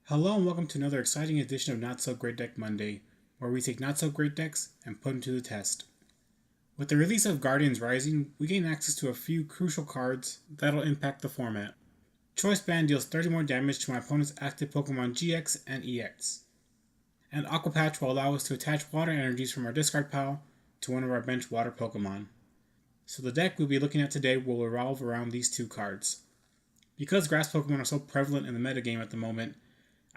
Hello and welcome to another exciting edition of Not So Great Deck Monday, where we take not so great decks and put them to the test. With the release of Guardians Rising, we gain access to a few crucial cards that'll impact the format. Choice Band deals 30 more damage to my opponent's active Pokemon GX and EX. And Aqua Patch will allow us to attach water energies from our discard pile to one of our bench water Pokemon. So the deck we'll be looking at today will revolve around these two cards. Because grass Pokemon are so prevalent in the metagame at the moment,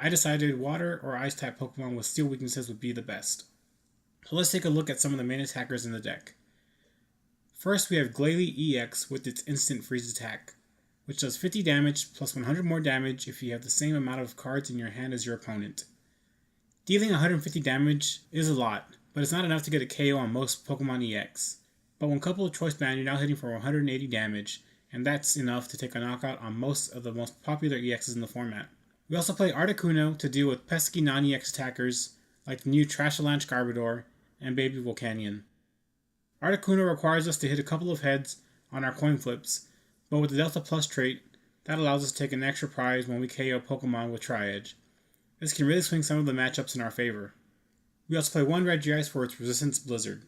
I decided water or ice type Pokemon with steel weaknesses would be the best. So let's take a look at some of the main attackers in the deck. First we have Glalie EX with its instant freeze attack, which does 50 damage plus 100 more damage if you have the same amount of cards in your hand as your opponent. Dealing 150 damage is a lot, but it's not enough to get a KO on most Pokemon EX. But when coupled with Choice Band, you're now hitting for 180 damage, and that's enough to take a knockout on most of the most popular EXs in the format. We also play Articuno to deal with pesky non-EX attackers like the new Trashalanche Garbodor and Baby Volcanion. Articuno requires us to hit a couple of heads on our coin flips, but with the Delta Plus trait, that allows us to take an extra prize when we KO Pokemon with Tri-Edge. This can really swing some of the matchups in our favor. We also play one Regice for its Resistance Blizzard,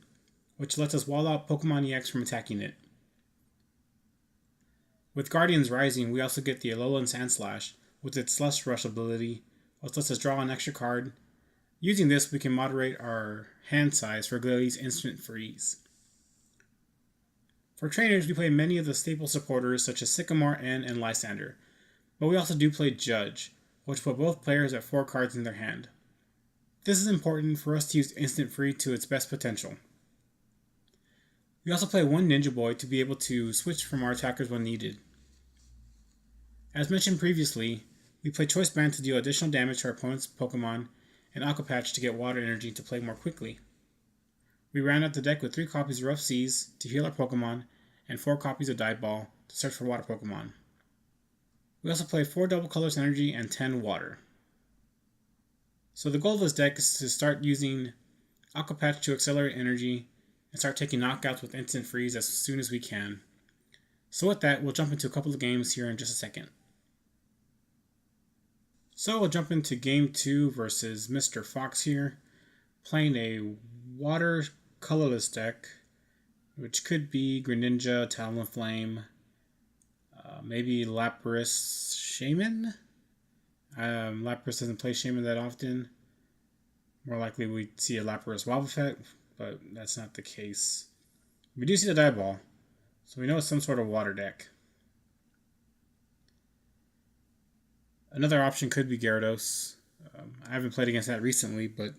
which lets us wall out Pokemon EX from attacking it. With Guardians Rising, we also get the Alolan Sandslash with its Slush Rush ability, which lets us draw an extra card. Using this, we can moderate our hand size for Glalie's Instant Freeze. For trainers, we play many of the staple supporters such as Sycamore, N, and Lysander, but we also do play Judge, which put both players at 4 cards in their hand. This is important for us to use Instant Freeze to its best potential. We also play one Ninja Boy to be able to switch from our attackers when needed. As mentioned previously, we play Choice Band to deal additional damage to our opponent's Pokemon, and Aqua Patch to get water energy to play more quickly. We round out the deck with 3 copies of Rough Seas to heal our Pokemon, and 4 copies of Dive Ball to search for water Pokemon. We also play 4 Double Colors Energy and 10 Water. So the goal of this deck is to start using Aqua Patch to accelerate energy, and start taking knockouts with Instant Freeze as soon as we can. So with that, we'll jump into a couple of games here in just a second. So we'll jump into Game 2 versus Mr. Fox here, playing a water colorless deck, which could be Greninja, Talonflame, maybe Lapras Shaman? Lapras doesn't play Shaman that often. More likely we'd see a Lapras Wobbuffet, but that's not the case. We do see the Dive Ball, so we know it's some sort of water deck. Another option could be Gyarados. I haven't played against that recently, but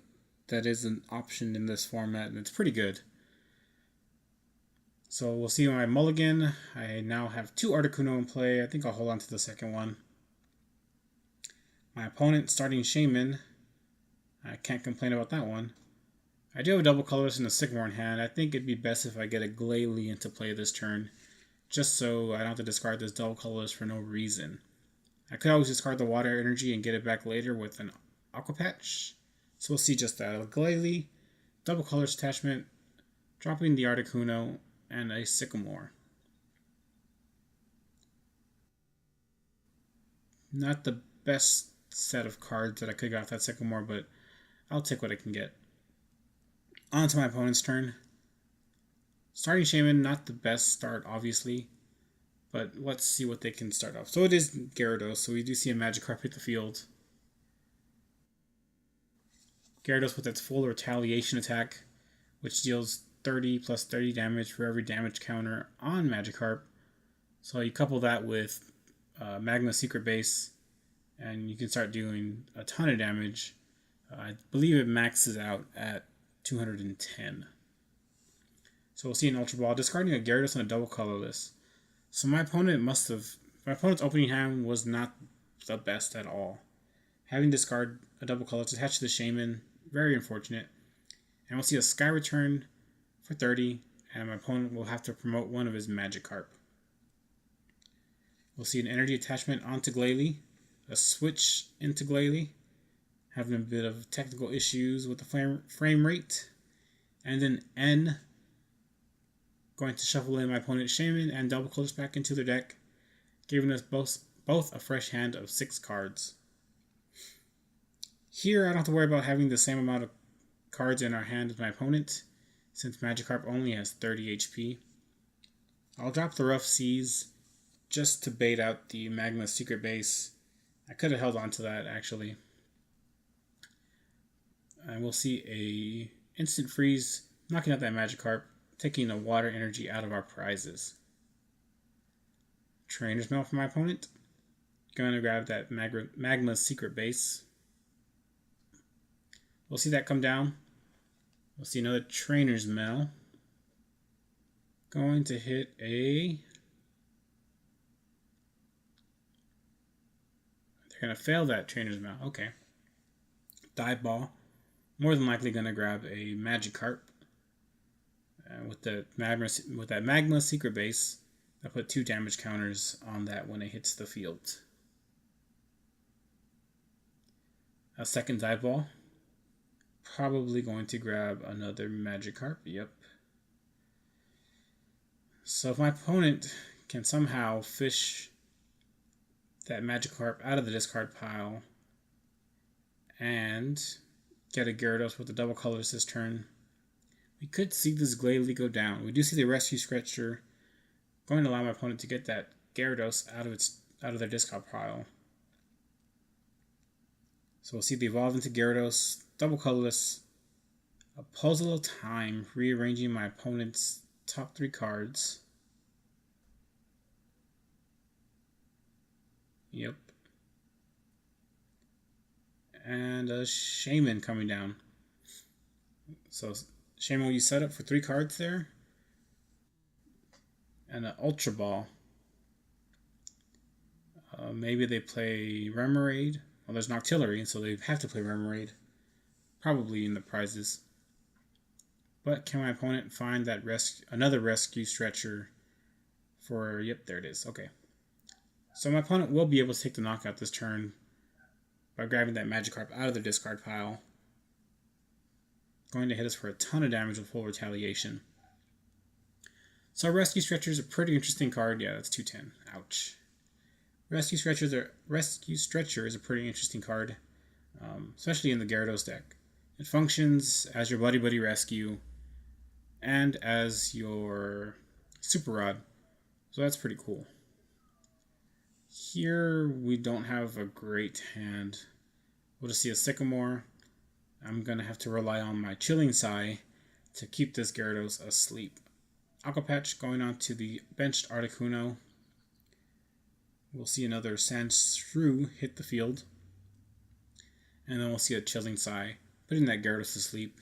that is an option in this format, and it's pretty good. So we'll see my mulligan. I now have 2 Articuno in play. I think I'll hold on to the second one. My opponent starting Shaman. I can't complain about that one. I do have a Double Colorless and a Sycamore in hand. I think it'd be best if I get a Glalie into play this turn, just so I don't have to discard this Double Colorless for no reason. I could always discard the water energy and get it back later with an Aqua Patch. So we'll see just that. A Glalie, Double Colors attachment, dropping the Articuno, and a Sycamore. Not the best set of cards that I could have got that Sycamore, but I'll take what I can get. On to my opponent's turn. Starting Shaman, not the best start, obviously, but let's see what they can start off. So it is Gyarados, so we do see a Magikarp hit the field. Gyarados with its full retaliation attack, which deals 30 plus 30 damage for every damage counter on Magikarp. So you couple that with Magma Secret Base, and you can start doing a ton of damage. I believe it maxes out at 210. So we'll see an Ultra Ball, discarding a Gyarados and a Double Colorless. So my opponent's opening hand was not the best at all. Having discard a Double Colorless attached to the Shaman, very unfortunate. And we'll see a Sky Return for 30, and my opponent will have to promote one of his Magikarp. We'll see an Energy attachment onto Glalie, a switch into Glalie, having a bit of technical issues with the frame rate, and then N going to shuffle in my opponent's Shaman and Double Colors back into their deck, giving us both a fresh hand of 6 cards. Here, I don't have to worry about having the same amount of cards in our hand as my opponent, since Magikarp only has 30 HP. I'll drop the Rough Seas just to bait out the Magma Secret Base. I could have held on to that, actually. And we'll see a instant freeze, knocking out that Magikarp, taking the water energy out of our prizes. Trainer's Mail for my opponent. Going to grab that Magma Secret Base. We'll see that come down. We'll see another Trainer's Mail. Going to hit a... They're going to fail that Trainer's Mail. Okay. Dive Ball. More than likely going to grab a Magikarp. With that Magma Secret Base, I'll put 2 damage counters on that when it hits the field. A second Dive Ball. Probably going to grab another Magikarp. Yep. So if my opponent can somehow fish that Magikarp out of the discard pile and get a Gyarados with a double colors this turn, we could see this Glalie go down. We do see the Rescue Stretcher going to allow my opponent to get that Gyarados out of their discard pile. So we'll see the evolve into Gyarados, double colorless, a puzzle of time, rearranging my opponent's top 3 cards. Yep. And a Shaman coming down. So Shaman will use setup for 3 cards there. And an Ultra Ball. Maybe they play Remoraid. Well, there's Noctillery, so they have to play Remoraid. Probably in the prizes. But can my opponent find that another Rescue Stretcher for... Yep, there it is. Okay. So my opponent will be able to take the knockout this turn by grabbing that Magikarp out of the discard pile. Going to hit us for a ton of damage with full retaliation. So Rescue Stretcher is a pretty interesting card. Yeah, that's 210. Ouch. Rescue Stretcher is a pretty interesting card, especially in the Gyarados deck. It functions as your Buddy Buddy Rescue and as your Super Rod, so that's pretty cool. Here we don't have a great hand. We'll just see a Sycamore. I'm going to have to rely on my Chilling Sigh to keep this Gyarados asleep. Aqua Patch going on to the benched Articuno. We'll see another Sandshrew hit the field. And then we'll see a Chilling Sigh, putting that Gyarados to sleep.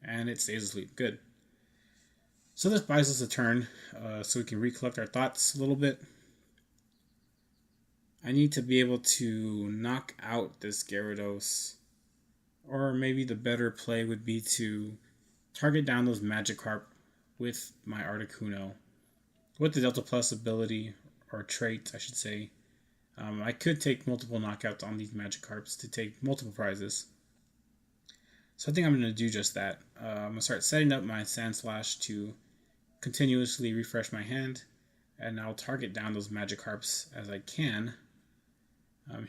And it stays asleep. Good. So this buys us a turn, so we can recollect our thoughts a little bit. I need to be able to knock out this Gyarados. Or maybe the better play would be to target down those Magikarp with my Articuno. With the Delta Plus ability, or trait, I should say, I could take multiple knockouts on these Magikarps to take multiple prizes. So I think I'm going to do just that. I'm going to start setting up my Sandslash to continuously refresh my hand, and I'll target down those Magikarps as I can.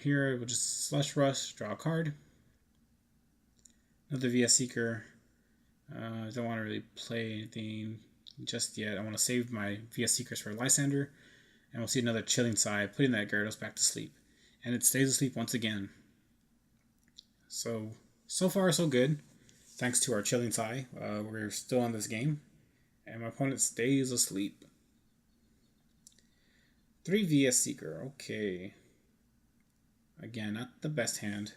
Here we'll just Slush Rush, draw a card. Another VS Seeker. I don't want to really play anything just yet. I want to save my VS Seekers for Lysander. And we'll see another Chilling Sigh, putting that Gyarados back to sleep. And it stays asleep once again. So far so good. Thanks to our Chilling Sigh. We're still on this game. And my opponent stays asleep. 3 VS Seeker. Okay. Again, not the best hand.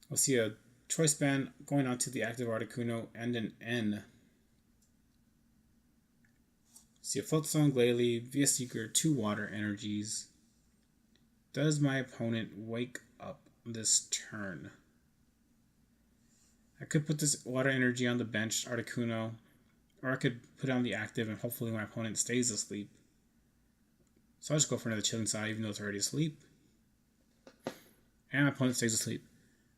We'll see a Choice Band going on to the active Articuno and an N. See a Float Stone, Glalie, VS Seeker, 2 water energies. Does my opponent wake up this turn? I could put this water energy on the bench, Articuno, or I could put it on the active and hopefully my opponent stays asleep. So I'll just go for another Chilling Sigh even though it's already asleep. And my opponent stays asleep.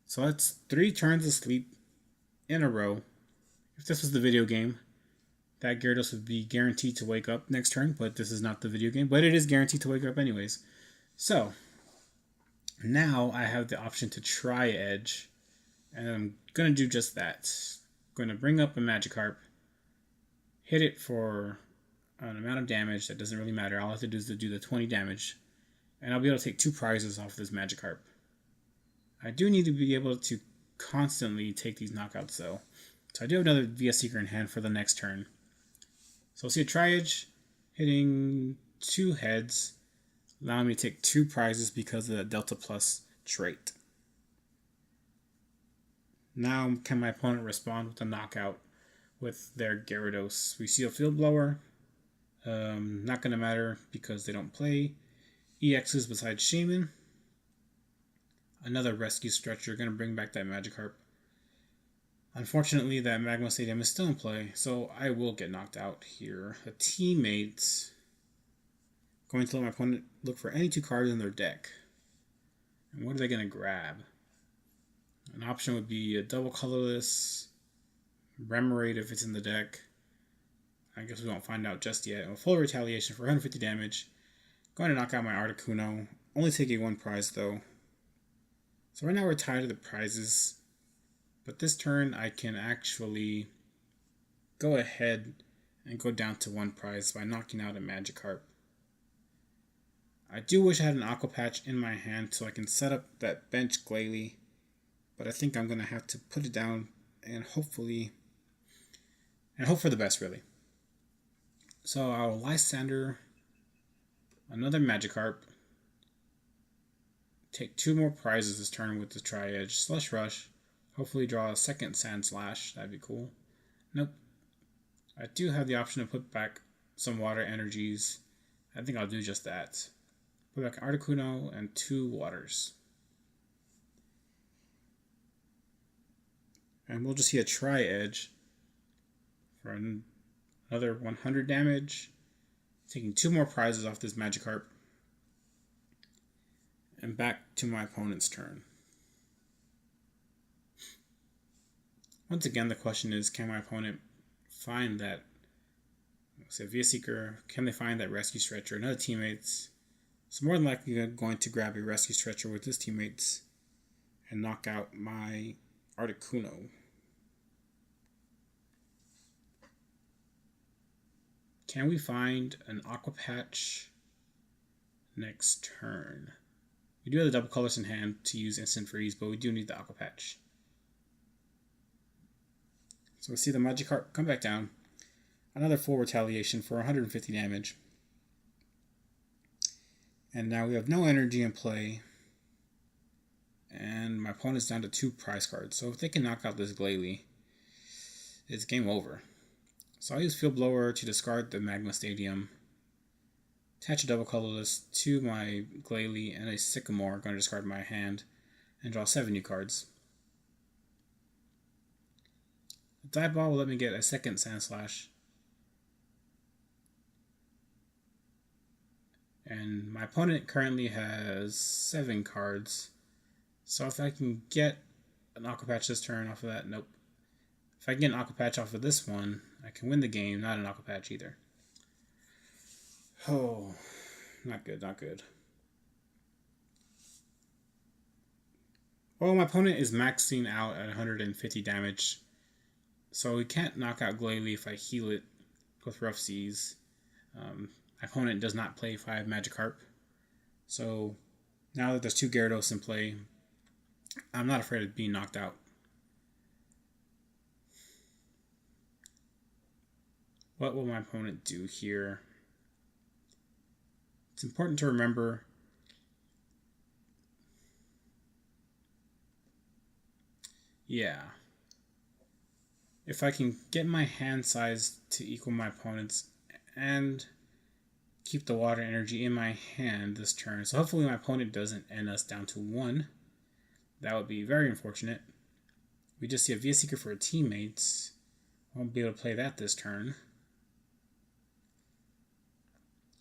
So that's 3 turns of sleep in a row. If this was the video game, that Gyarados would be guaranteed to wake up next turn, but this is not the video game. But it is guaranteed to wake up anyways. So, Now I have the option to try edge, and I'm going to do just that. I'm going to bring up a Magikarp, hit it for an amount of damage that doesn't really matter. All I have to do is to do the 20 damage, and I'll be able to take 2 prizes off this Magikarp. I do need to be able to constantly take these knockouts though. So I do have another VS Seeker in hand for the next turn. So we'll see a Tri-Edge hitting 2 heads, allowing me to take 2 prizes because of the Delta Plus trait. Now can my opponent respond with a knockout with their Gyarados? We see a Field Blower. Not going to matter because they don't play EXs besides Shaman. Another Rescue Stretcher, going to bring back that Magikarp. Unfortunately, that Magma Stadium is still in play, so I will get knocked out here. A teammate going to let my opponent look for any 2 cards in their deck. And what are they going to grab? An option would be a double colorless, Remoraid if it's in the deck. I guess we won't find out just yet. A full retaliation for 150 damage. Going to knock out my Articuno. Only taking 1 prize though. So right now we're tied to the prizes. But this turn I can actually go ahead and go down to 1 prize by knocking out a Magikarp. I do wish I had an Aqua Patch in my hand so I can set up that bench Glalie. But I think I'm going to have to put it down and hope for the best really. So I'll Lysander another Magikarp. Take 2 more prizes this turn with the Tri-Edge. Slush Rush. Hopefully draw a second Sand Slash. That'd be cool. Nope. I do have the option to put back some Water Energies. I think I'll do just that. Put back Articuno and 2 Waters. And we'll just see a Tri-Edge for another 100 damage. Taking 2 more prizes off this Magikarp. And back to my opponent's turn. Once again, the question is, can my opponent find that, say, VS Seeker, can they find that Rescue Stretcher and other teammates? So more than likely they're going to grab a Rescue Stretcher with his teammates and knock out my Articuno. Can we find an Aqua Patch next turn? We do have the double colors in hand to use Instant Freeze, but we do need the Aqua Patch. So we see the Magikarp come back down. Another full retaliation for 150 damage. And now we have no energy in play. And my opponent's down to 2 prize cards. So if they can knock out this Glalie, it's game over. So I'll use Field Blower to discard the Magma Stadium. Attach a double colorless to my Glalie and a Sycamore. I'm going to discard my hand and draw 7 new cards. The Die Ball will let me get a second Sand Slash. And my opponent currently has 7 cards. So if I can get an Aqua Patch this turn off of that, nope. If I can get an Aqua Patch off of this one, I can win the game, not an Aqua Patch either. Oh, not good, not good. Well, my opponent is maxing out at 150 damage. So we can't knock out Glalie if I heal it with Rough Seas. My opponent does not play 5 Magikarp. So now that there's 2 Gyarados in play, I'm not afraid of being knocked out. What will my opponent do here? It's important to remember if I can get my hand size to equal my opponent's and keep the water energy in my hand this turn. So hopefully my opponent doesn't end us down to 1. That would be very unfortunate. We just see a VS Seeker for a teammates. Won't be able to play that this turn.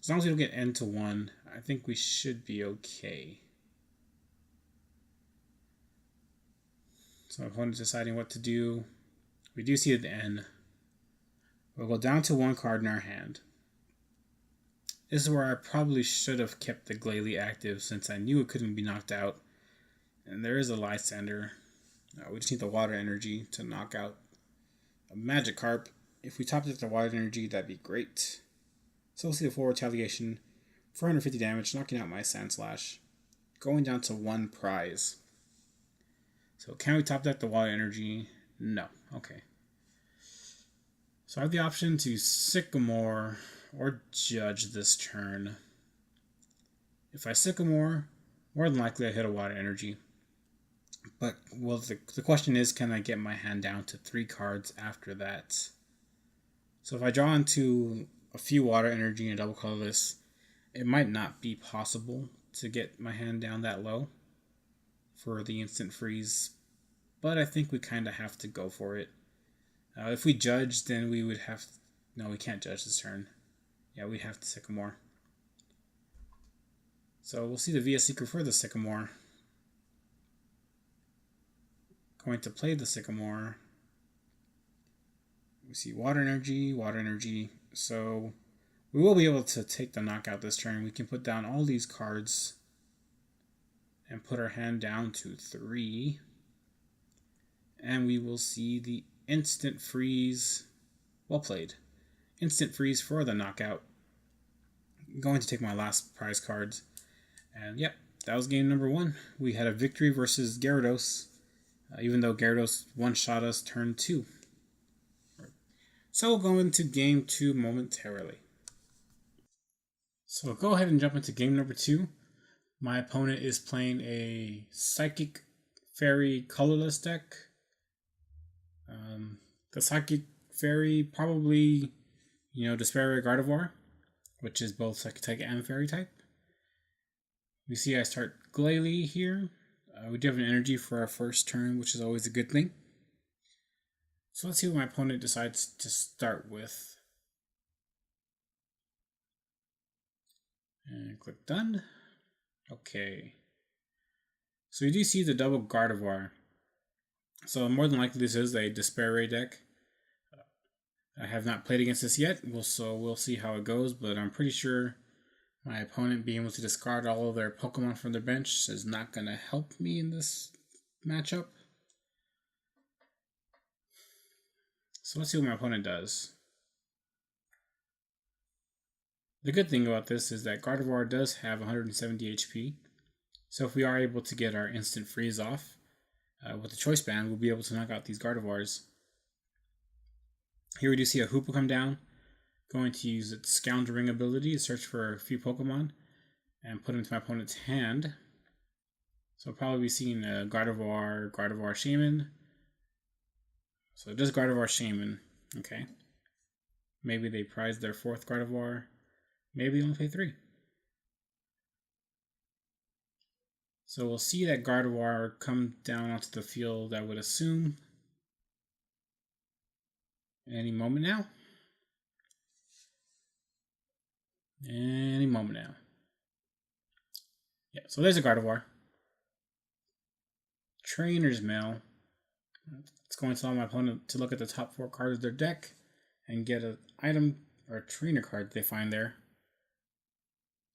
As long as we don't get end to 1, I think we should be okay. So my opponent's deciding what to do. We do see at the end. We'll go down to 1 card in our hand. This is where I probably should have kept the Glalie active since I knew it couldn't be knocked out And there is a Lysander. We just need the water energy to knock out a Magikarp. If we top it with the water energy, that'd be great. So we'll see the full retaliation. 450 damage, knocking out my Sandslash. Going down to 1 prize. So can we top deck the water energy? No. Okay. So I have the option to Sycamore or Judge this turn. If I Sycamore, more than likely I hit a water energy. But well, the question is, can I get my hand down to 3 cards after that? So if I draw into a few water energy and double colorless, it might not be possible to get my hand down that low for the instant freeze. But I think we kind of have to go for it. If we judge, then we would have... No, we can't judge this turn. Yeah, we'd have to Sycamore. So we'll see the VS Seeker for the Sycamore. Going to play the Sycamore. We see water energy. So we will be able to take the knockout this turn. We can put down all these cards and put our hand down to 3. And we will see the instant freeze. Well played. Instant freeze for the knockout. I'm going to take my last prize cards. And yep, that was game number 1. We had a victory versus Gyarados. Even though Gyarados one-shot us turn 2. So we'll go into game 2 momentarily. So we'll go ahead and jump into game number 2. My opponent is playing a Psychic Fairy colorless deck. The Psychic Fairy probably, Despair Gardevoir, which is both Psychic type and Fairy type. We see I start Glalie here. We do have an energy for our first turn, which is always a good thing. So let's see what my opponent decides to start with. And click done. Okay. So you do see the double Gardevoir. So more than likely this is a Despair deck. I have not played against this yet, so we'll see how it goes, but I'm pretty sure my opponent being able to discard all of their Pokemon from their bench is not going to help me in this matchup. So let's see what my opponent does. The good thing about this is that Gardevoir does have 170 HP. So if we are able to get our instant freeze off with the Choice Band, we'll be able to knock out these Gardevoirs. Here we do see a Hoopa come down. Going to use its Scoundrelling ability to search for a few Pokemon and put them into my opponent's hand. So I'll probably be seeing a Gardevoir Shaman. So just Gardevoir Shaman. Okay. Maybe they prize their 4th Gardevoir. Maybe they only pay 3. So we'll see that Gardevoir come down onto the field, I would assume, any moment now. Any moment now. Yeah, so there's a Gardevoir. Trainer's Mail. It's going to allow my opponent to look at the top 4 cards of their deck and get an item or a trainer card they find there.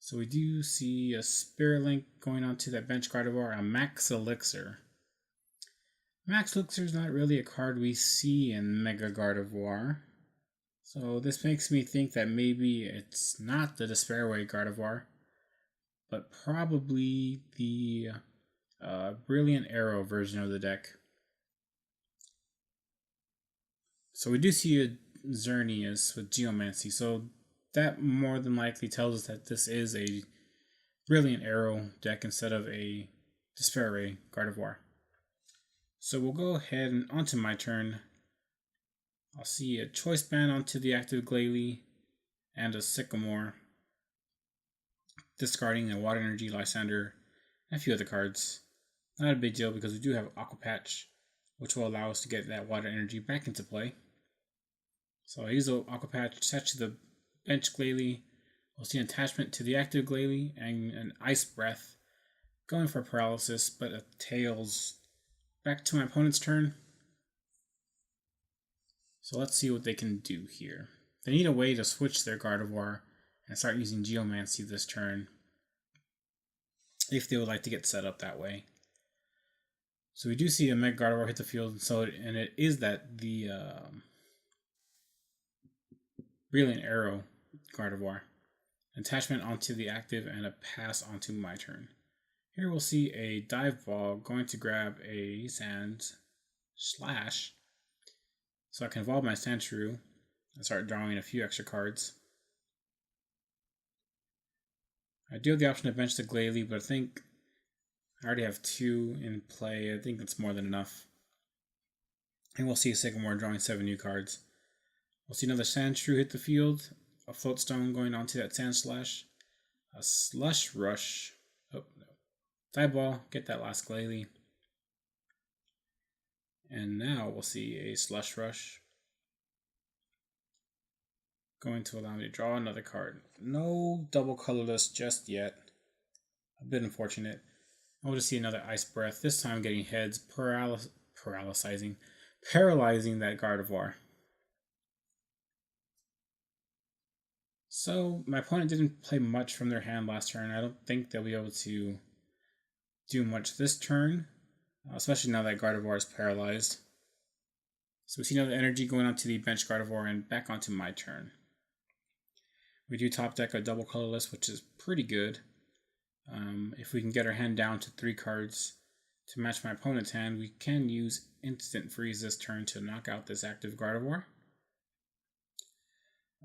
So we do see a Spirit Link going onto that bench Gardevoir, a Max Elixir. Max Elixir is not really a card we see in Mega Gardevoir. So this makes me think that maybe it's not the Despairway Gardevoir, but probably the Brilliant Arrow version of the deck. So we do see a Xerneas with Geomancy, so that more than likely tells us that this is a Brilliant Arrow deck instead of a Despairway Gardevoir. So we'll go ahead and onto my turn. I'll see a Choice Band onto the active Glalie and a Sycamore, discarding a Water Energy, Lysander, and a few other cards. Not a big deal because we do have Aqua Patch, which will allow us to get that Water Energy back into play. So I use the Aqua Patch, attach to the bench Glalie. We'll see an attachment to the active Glalie and an Ice Breath, going for Paralysis, but a Tails. Back to my opponent's turn. So let's see what they can do here. They need a way to switch their Gardevoir and start using Geomancy this turn, if they would like to get set up that way. So we do see a Mega Gardevoir hit the field, and it is the Brilliant Arrow Gardevoir. Attachment onto the active and a pass onto my turn. Here we'll see a dive ball going to grab a Sand Slash, so I can evolve my Sandshrew and start drawing a few extra cards. I do have the option to bench the Glalie, but I think I already have 2 in play. I think that's more than enough. And we'll see a Sycamore drawing 7 new cards. We'll see another Sandshrew hit the field, a Float Stone going onto that Sand Slash, a Slush Rush. Oh, no. Dive Ball, get that last Glalie. And now we'll see a Slush Rush going to allow me to draw another card. No double colorless just yet. A bit unfortunate. I'll just see another Ice Breath, this time getting heads, paralyzing that Gardevoir. So my opponent didn't play much from their hand last turn. I don't think they'll be able to do much this turn, especially now that Gardevoir is paralyzed. So we see another energy going onto the bench Gardevoir and back onto my turn. We do top deck a double colorless, which is pretty good. If we can get our hand down to 3 cards to match my opponent's hand, we can use Instant Freeze this turn to knock out this active Gardevoir.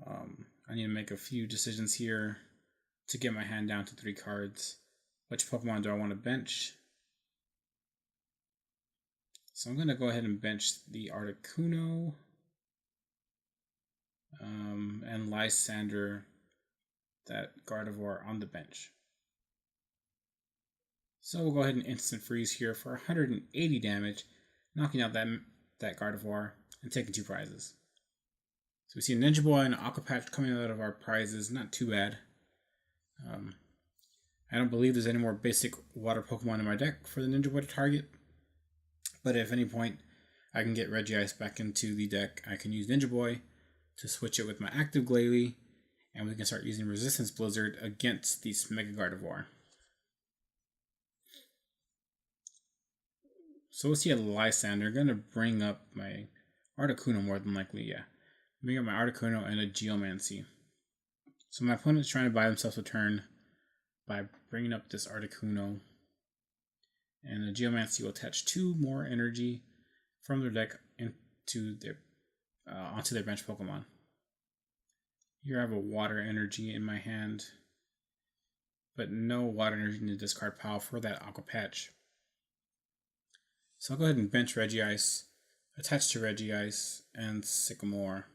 I need to make a few decisions here to get my hand down to 3 cards. Which Pokemon do I want to bench? So I'm going to go ahead and bench the Articuno and Lysander, that Gardevoir on the bench. So we'll go ahead and Instant Freeze here for 180 damage, knocking out that Gardevoir and taking 2 prizes. So we see a Ninja Boy and an Aqua Patch coming out of our prizes, not too bad. I don't believe there's any more basic water Pokemon in my deck for the Ninja Boy to target, but if at any point I can get Regice back into the deck, I can use Ninja Boy to switch it with my active Glalie, and we can start using Resistance Blizzard against this Mega Gardevoir. So we'll see a Lysander. I'm going to bring up my Articuno more than likely, yeah. Bring up my Articuno and a Geomancy. So my opponent's trying to buy themselves a turn by bringing up this Articuno. And the Geomancy will attach 2 more energy from their deck into their onto their bench Pokemon. Here I have a water energy in my hand, but no water energy in the discard pile for that Aqua Patch. So I'll go ahead and bench Regice, attach to Regice, and Sycamore.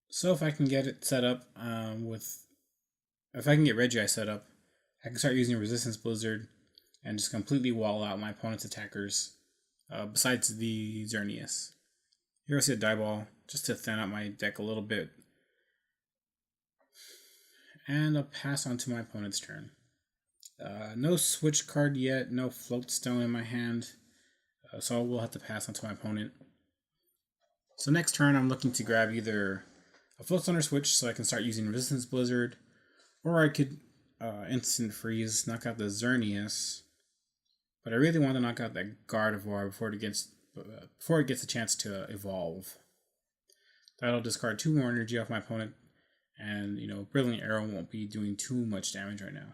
So if I can get it set up if I can get Regice set up, I can start using Resistance Blizzard and just completely wall out my opponent's attackers, besides the Xerneas. Here I see a Die Ball, just to thin out my deck a little bit. And I'll pass on to my opponent's turn. No switch card yet, no Float Stone in my hand, so we'll have to pass on to my opponent. So next turn I'm looking to grab either a Float Stone or Switch so I can start using Resistance Blizzard, or I could Instant Freeze, knock out the Xerneas, but I really want to knock out that Gardevoir before it gets a chance to evolve. That'll discard 2 more energy off my opponent, and Brilliant Arrow won't be doing too much damage right now.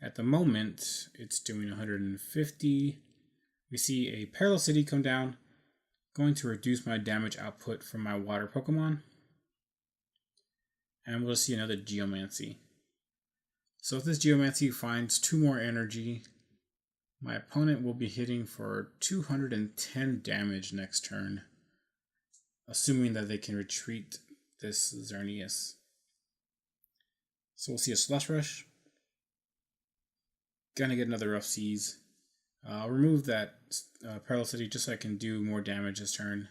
At the moment, it's doing 150. We see a Parallel City come down, going to reduce my damage output from my water Pokemon. And we'll see another Geomancy. So if this Geomancy finds 2 more energy, my opponent will be hitting for 210 damage next turn, assuming that they can retreat this Xerneas. So we'll see a Slush Rush. Gonna get another Rough Seas. I'll remove that Parallel City just so I can do more damage this turn.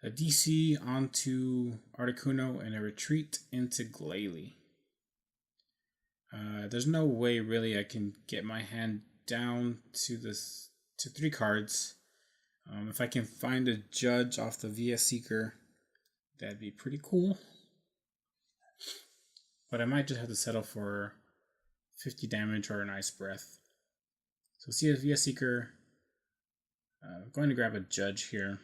A DC onto Articuno and a retreat into Glalie. There's no way really I can get my hand down to 3 cards. If I can find a Judge off the VS Seeker, that'd be pretty cool. But I might just have to settle for 50 damage or an Ice Breath. So see a via Seeker. I'm going to grab a Judge here.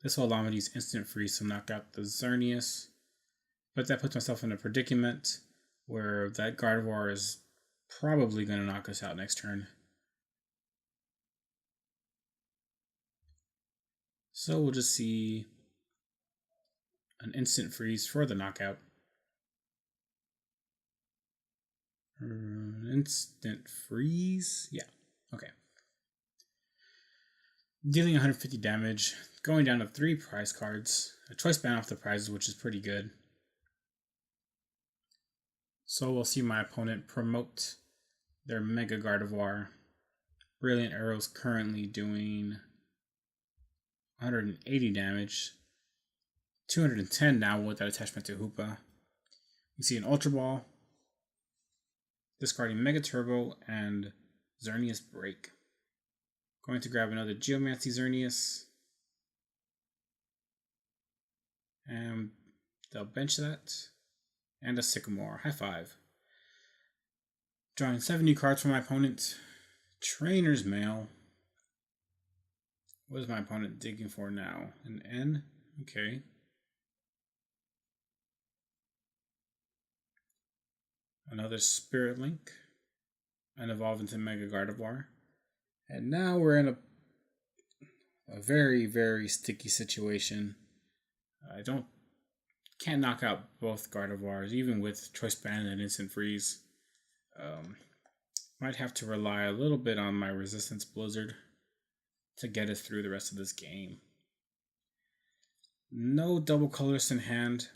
This will allow me to use instant freeze to knock out the Xerneas, but that puts myself in a predicament where that Gardevoir is probably going to knock us out next turn. So we'll just see an instant freeze for the knockout. Instant freeze? Yeah, okay. Dealing 150 damage, going down to 3 prize cards, a choice band off the prizes, which is pretty good. So we'll see my opponent promote their Mega Gardevoir. Brilliant Arrow's currently doing 180 damage, 210 now with that attachment to Hoopa. You see an Ultra Ball, discarding Mega Turbo and Xerneas Break. Going to grab another Geomancy Xerneas. And they'll bench that. And a Sycamore. High five. Drawing 7 new cards for my opponent. Trainer's Mail. What is my opponent digging for now? An N? Okay. Another Spirit Link. And evolve into Mega Gardevoir. And now we're in a very, very sticky situation. I can't knock out both Gardevoirs, even with Choice Band and Instant Freeze. Might have to rely a little bit on my Resistance Blizzard to get us through the rest of this game. No double colors in hand.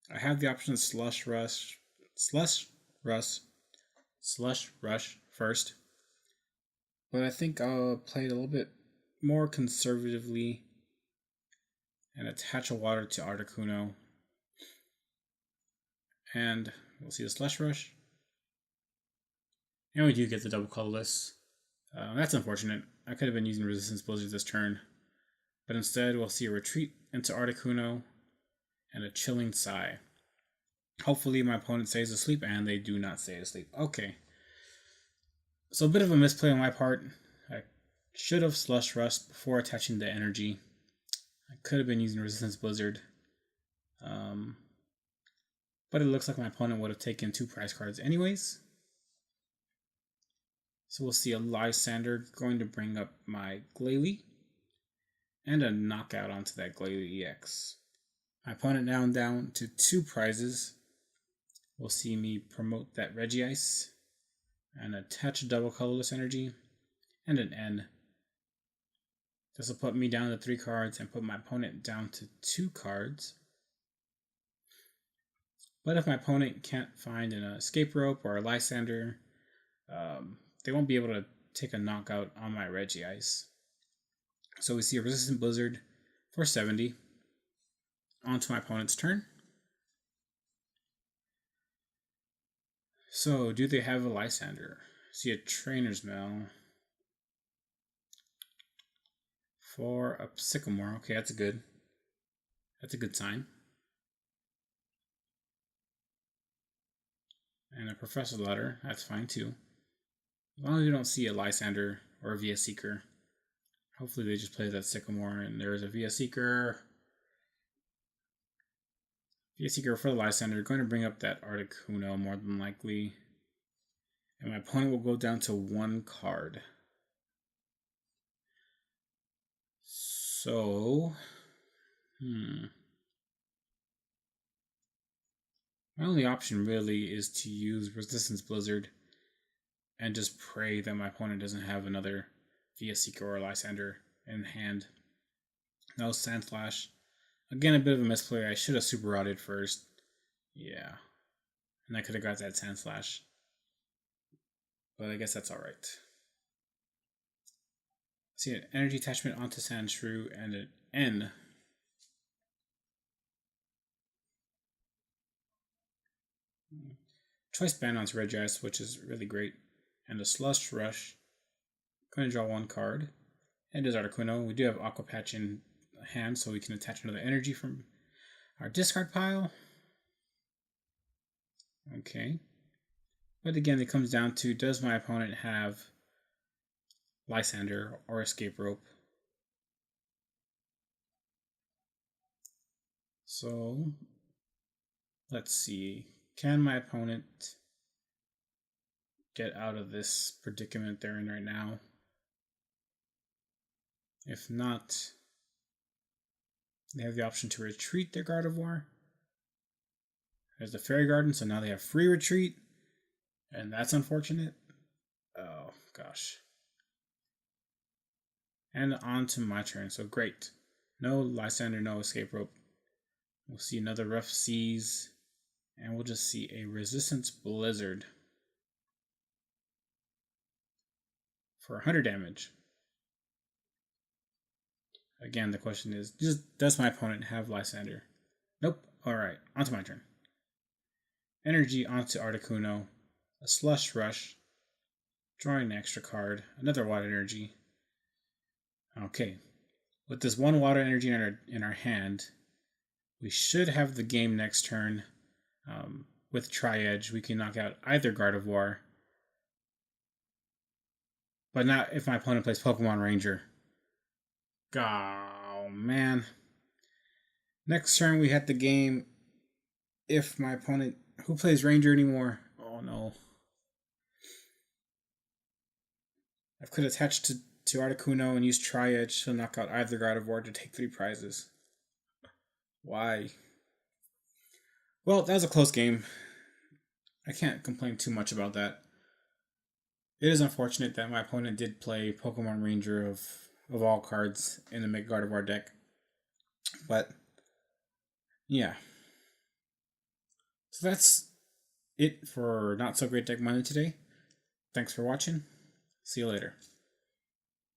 I have the option of Slush Rush first. But I think I'll play it a little bit more conservatively and attach a water to Articuno. And we'll see the Slush Rush. And we do get the double colorless. That's unfortunate. I could have been using Resistance Blizzard this turn. But instead, we'll see a retreat into Articuno and a Chilling Sigh. Hopefully my opponent stays asleep, and they do not stay asleep. Okay. So a bit of a misplay on my part. I should have Slush Rust before attaching the energy. I could have been using Resistance Blizzard. But it looks like my opponent would have taken 2 prize cards anyways. So we'll see a Lysander going to bring up my Glalie. And a knockout onto that Glalie EX. My opponent now down to 2 prizes. We'll see me promote that Regice. And attach a double colorless energy and an N. This will put me down to 3 cards and put my opponent down to 2 cards. But if my opponent can't find an escape rope or a Lysander, they won't be able to take a knockout on my Regice. So we see a Resistant Blizzard for 70. On to my opponent's turn. So, do they have a Lysander? See a Trainer's Mail for a Sycamore. Okay, that's a good sign. And a Professor's Letter, that's fine too. As long as you don't see a Lysander or a Via Seeker. Hopefully they just play that Sycamore and there's a Via Seeker. Via Seeker for the Lysander, going to bring up that Articuno more than likely. And my opponent will go down to 1 card. So, my only option really is to use Resistance Blizzard and just pray that my opponent doesn't have another Via Seeker or Lysander in hand. No Sandslash. Again, a bit of a misplay. I should have Super Rotted first. Yeah. And I could have got that Sandslash. But I guess that's alright. See an energy attachment onto Sandshrew and an N. Choice Band onto Regice, which is really great. And a Slush Rush. Going to draw 1 card. And there's Articuno. We do have Aqua Patch in hand, so we can attach another energy from our discard pile. Okay. But again, it comes down to, does my opponent have Lysander or Escape Rope? So let's see. Can my opponent get out of this predicament they're in right now? If not, they have the option to retreat their Gardevoir. There's the Fairy Garden, so now they have free retreat, and that's unfortunate. Oh, gosh. And on to my turn, so great. No Lysander, no Escape Rope. We'll see another Rough Seas, and we'll just see a Resistance Blizzard for 100 damage. Again, the question is, does my opponent have Lysander? Nope. Alright, onto my turn. Energy onto Articuno, a Slush Rush, drawing an extra card, another Water Energy. Okay, with this one Water Energy in our hand, we should have the game next turn. With Tri-Edge, we can knock out either Gardevoir, but not if my opponent plays Pokemon Ranger. Oh, man. Next turn, we had the game if my opponent... Who plays Ranger anymore? Oh, no. I could attach to Articuno and use Tri-Edge to knock out either Gardevoir to take 3 prizes. Why? Well, that was a close game. I can't complain too much about that. It is unfortunate that my opponent did play Pokemon Ranger of all cards in the Mega Gardevoir deck. But, yeah. So that's it for Not So Great Deck Monday today. Thanks for watching. See you later.